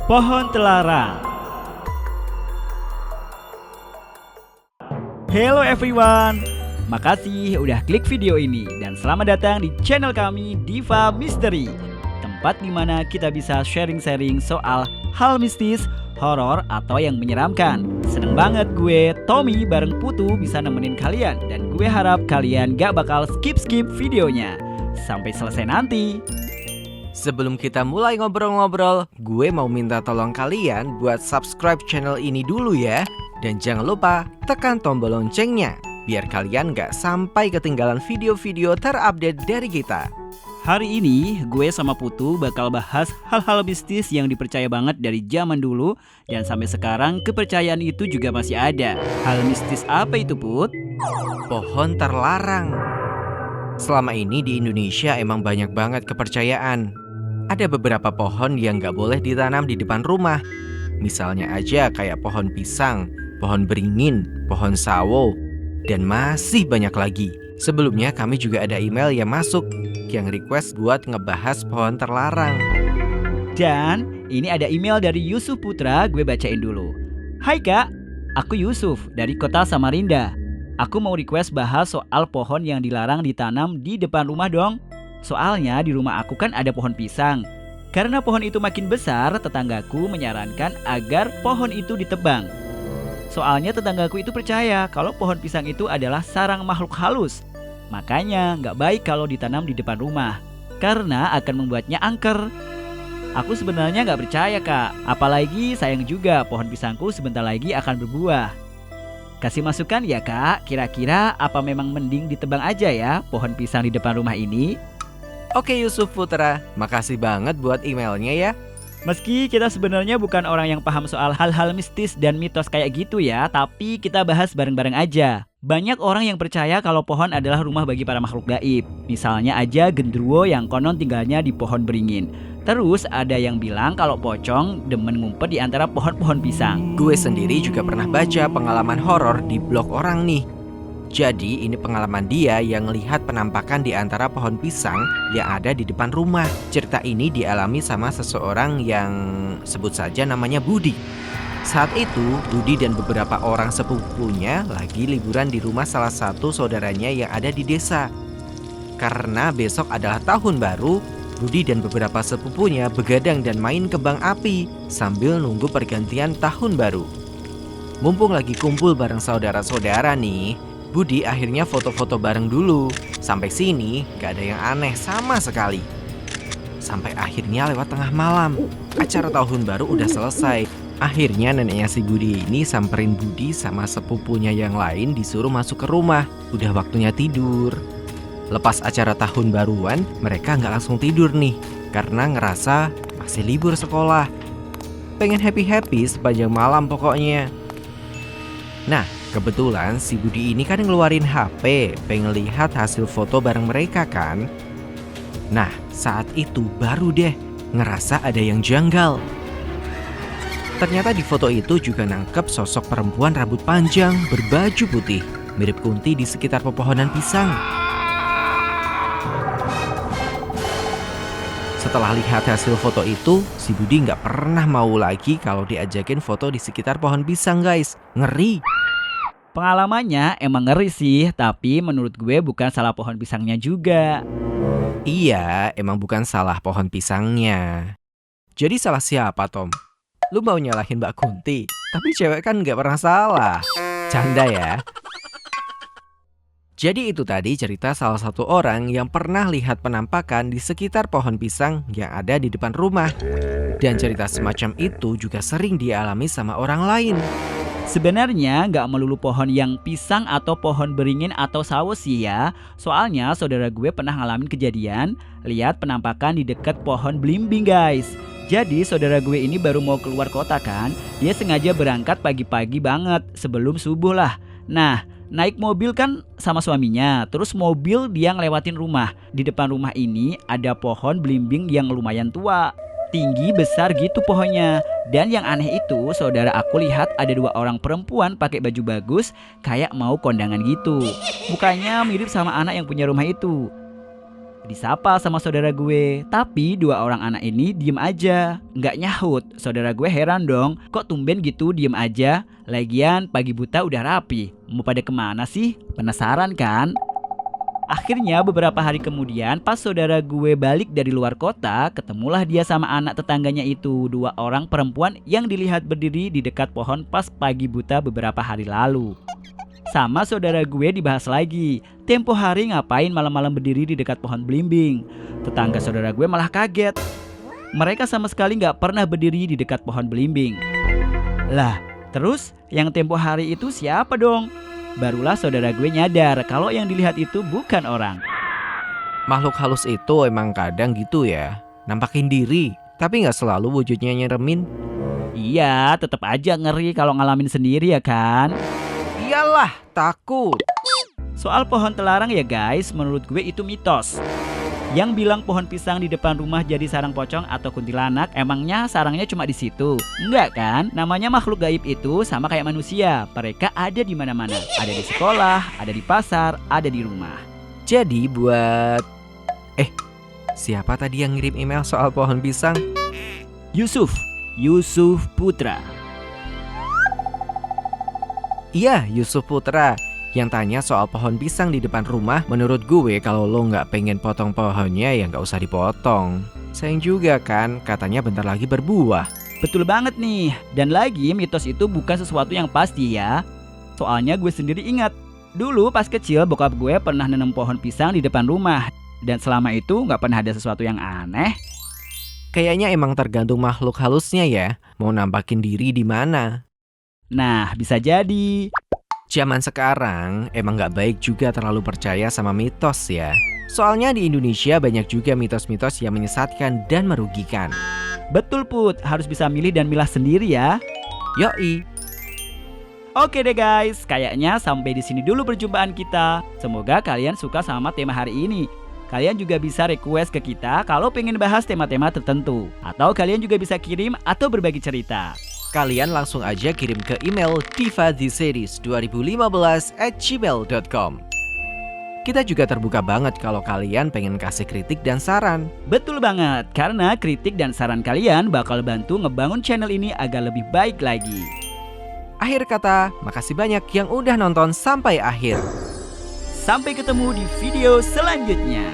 Pohon Telarang. Hello everyone, makasih udah klik video ini dan selamat datang di channel kami Diva Misteri, tempat dimana kita bisa sharing-sharing soal hal mistis, horor atau yang menyeramkan. Seneng banget gue, Tommy bareng Putu bisa nemenin kalian dan gue harap kalian gak bakal skip videonya sampai selesai nanti. Sebelum kita mulai ngobrol-ngobrol, gue mau minta tolong kalian buat subscribe channel ini dulu ya. Dan jangan lupa tekan tombol loncengnya, biar kalian gak sampai ketinggalan video-video terupdate dari kita. Hari ini gue sama Putu bakal bahas hal-hal mistis yang dipercaya banget dari zaman dulu. Dan sampai sekarang kepercayaan itu juga masih ada. Hal mistis apa itu, Put? Pohon terlarang. Selama ini di Indonesia emang banyak banget kepercayaan. Ada beberapa pohon yang gak boleh ditanam di depan rumah. Misalnya aja kayak pohon pisang, pohon beringin, pohon sawo, dan masih banyak lagi. Sebelumnya kami juga ada email yang masuk yang request buat ngebahas pohon terlarang. Dan ini ada email dari Yusuf Putra, gue bacain dulu. Hai Kak, aku Yusuf dari kota Samarinda. Aku mau request bahas soal pohon yang dilarang ditanam di depan rumah dong. Soalnya di rumah aku kan ada pohon pisang. Karena pohon itu makin besar, tetanggaku menyarankan agar pohon itu ditebang. Soalnya tetanggaku itu percaya kalau pohon pisang itu adalah sarang makhluk halus. Makanya nggak baik kalau ditanam di depan rumah, karena akan membuatnya angker. Aku sebenarnya nggak percaya Kak, apalagi sayang juga pohon pisangku sebentar lagi akan berbuah. Kasih masukan ya Kak, kira-kira apa memang mending ditebang aja ya pohon pisang di depan rumah ini? Oke Yusuf Putra, makasih banget buat emailnya ya. Meski kita sebenarnya bukan orang yang paham soal hal-hal mistis dan mitos kayak gitu ya, tapi kita bahas bareng-bareng aja. Banyak orang yang percaya kalau pohon adalah rumah bagi para makhluk gaib. Misalnya aja genderuwo yang konon tinggalnya di pohon beringin. Terus ada yang bilang kalau pocong demen ngumpet di antara pohon-pohon pisang. Gue sendiri juga pernah baca pengalaman horor di blog orang nih. Jadi ini pengalaman dia yang lihat penampakan di antara pohon pisang yang ada di depan rumah. Cerita ini dialami sama seseorang yang sebut saja namanya Budi. Saat itu Budi dan beberapa orang sepupunya lagi liburan di rumah salah satu saudaranya yang ada di desa. Karena besok adalah tahun baru, Budi dan beberapa sepupunya begadang dan main kembang api sambil nunggu pergantian tahun baru. Mumpung lagi kumpul bareng saudara-saudara nih, Budi akhirnya foto-foto bareng dulu. Sampai sini gak ada yang aneh sama sekali. Sampai akhirnya lewat tengah malam, acara tahun baru udah selesai. Akhirnya neneknya si Budi ini samperin Budi sama sepupunya yang lain disuruh masuk ke rumah. Udah waktunya tidur. Lepas acara tahun baruan, mereka gak langsung tidur nih, karena ngerasa masih libur sekolah. Pengen happy-happy sepanjang malam pokoknya. Nah, kebetulan si Budi ini kan ngeluarin HP, pengen lihat hasil foto bareng mereka kan. Nah, saat itu baru deh ngerasa ada yang janggal. Ternyata di foto itu juga nangkep sosok perempuan rambut panjang berbaju putih, mirip Kunti di sekitar pepohonan pisang. Setelah lihat hasil foto itu, si Budi nggak pernah mau lagi kalau diajakin foto di sekitar pohon pisang guys. Ngeri. Pengalamannya emang ngeri sih, tapi menurut gue bukan salah pohon pisangnya juga. Iya, emang bukan salah pohon pisangnya. Jadi salah siapa, Tom? Lu mau nyalahin Mbak Kunti? Tapi cewek kan gak pernah salah. Canda ya. Jadi itu tadi cerita salah satu orang yang pernah lihat penampakan di sekitar pohon pisang yang ada di depan rumah. Dan cerita semacam itu juga sering dialami sama orang lain. Sebenarnya nggak melulu pohon yang pisang atau pohon beringin atau sawo sih ya. Soalnya saudara gue pernah ngalamin kejadian lihat penampakan di dekat pohon belimbing guys. Jadi saudara gue ini baru mau keluar kota kan. Dia sengaja berangkat pagi-pagi banget sebelum subuh lah. Nah naik mobil kan sama suaminya. Terus mobil dia ngelewatin rumah. Di depan rumah ini ada pohon belimbing yang lumayan tua. Tinggi besar gitu pohonnya. Dan yang aneh itu saudara aku lihat ada 2 orang perempuan pakai baju bagus kayak mau kondangan gitu. Mukanya mirip sama anak yang punya rumah itu. Disapa sama saudara gue, tapi 2 orang anak ini diem aja, nggak nyahut. Saudara gue heran dong, kok tumben gitu diem aja. Lagian pagi buta udah rapi, mau pada kemana sih? Penasaran kan? Akhirnya beberapa hari kemudian pas saudara gue balik dari luar kota, ketemulah dia sama anak tetangganya itu, 2 orang perempuan yang dilihat berdiri di dekat pohon pas pagi buta beberapa hari lalu. Sama saudara gue dibahas lagi, tempo hari ngapain malam-malam berdiri di dekat pohon belimbing. Tetangga saudara gue malah kaget. Mereka sama sekali gak pernah berdiri di dekat pohon belimbing. Lah, terus yang tempo hari itu siapa dong? Barulah saudara gue nyadar kalau yang dilihat itu bukan orang. Makhluk halus itu emang kadang gitu ya, nampakin diri, tapi gak selalu wujudnya nyeremin. Iya, tetap aja ngeri kalau ngalamin sendiri ya kan? Iyalah, takut. Soal pohon telarang ya guys, menurut gue itu mitos. Yang bilang pohon pisang di depan rumah jadi sarang pocong atau kuntilanak, emangnya sarangnya cuma di situ? Enggak kan? Namanya makhluk gaib itu sama kayak manusia. Mereka ada di mana-mana. Ada di sekolah, ada di pasar, ada di rumah. Jadi buat... siapa tadi yang ngirim email soal pohon pisang? Yusuf Putra. Iya, Yusuf Putra. Yang tanya soal pohon pisang di depan rumah, menurut gue kalau lo nggak pengen potong pohonnya ya nggak usah dipotong. Sayang juga kan, katanya bentar lagi berbuah. Betul banget nih. Dan lagi mitos itu bukan sesuatu yang pasti ya. Soalnya gue sendiri ingat, dulu pas kecil bokap gue pernah nanam pohon pisang di depan rumah. Dan selama itu nggak pernah ada sesuatu yang aneh. Kayaknya emang tergantung makhluk halusnya ya, mau nampakin diri di mana. Nah, bisa jadi. Zaman sekarang emang gak baik juga terlalu percaya sama mitos ya. Soalnya di Indonesia banyak juga mitos-mitos yang menyesatkan dan merugikan. Betul Put, harus bisa milih dan milah sendiri ya. Yoi. Oke deh guys, kayaknya sampai di sini dulu perjumpaan kita. Semoga kalian suka sama tema hari ini. Kalian juga bisa request ke kita kalau pengen bahas tema-tema tertentu. Atau kalian juga bisa kirim atau berbagi cerita. Kalian langsung aja kirim ke email divatheseries2015@gmail.com. Kita juga terbuka banget kalau kalian pengen kasih kritik dan saran. Betul banget, karena kritik dan saran kalian bakal bantu ngebangun channel ini agar lebih baik lagi. Akhir kata, makasih banyak yang udah nonton sampai akhir. Sampai ketemu di video selanjutnya.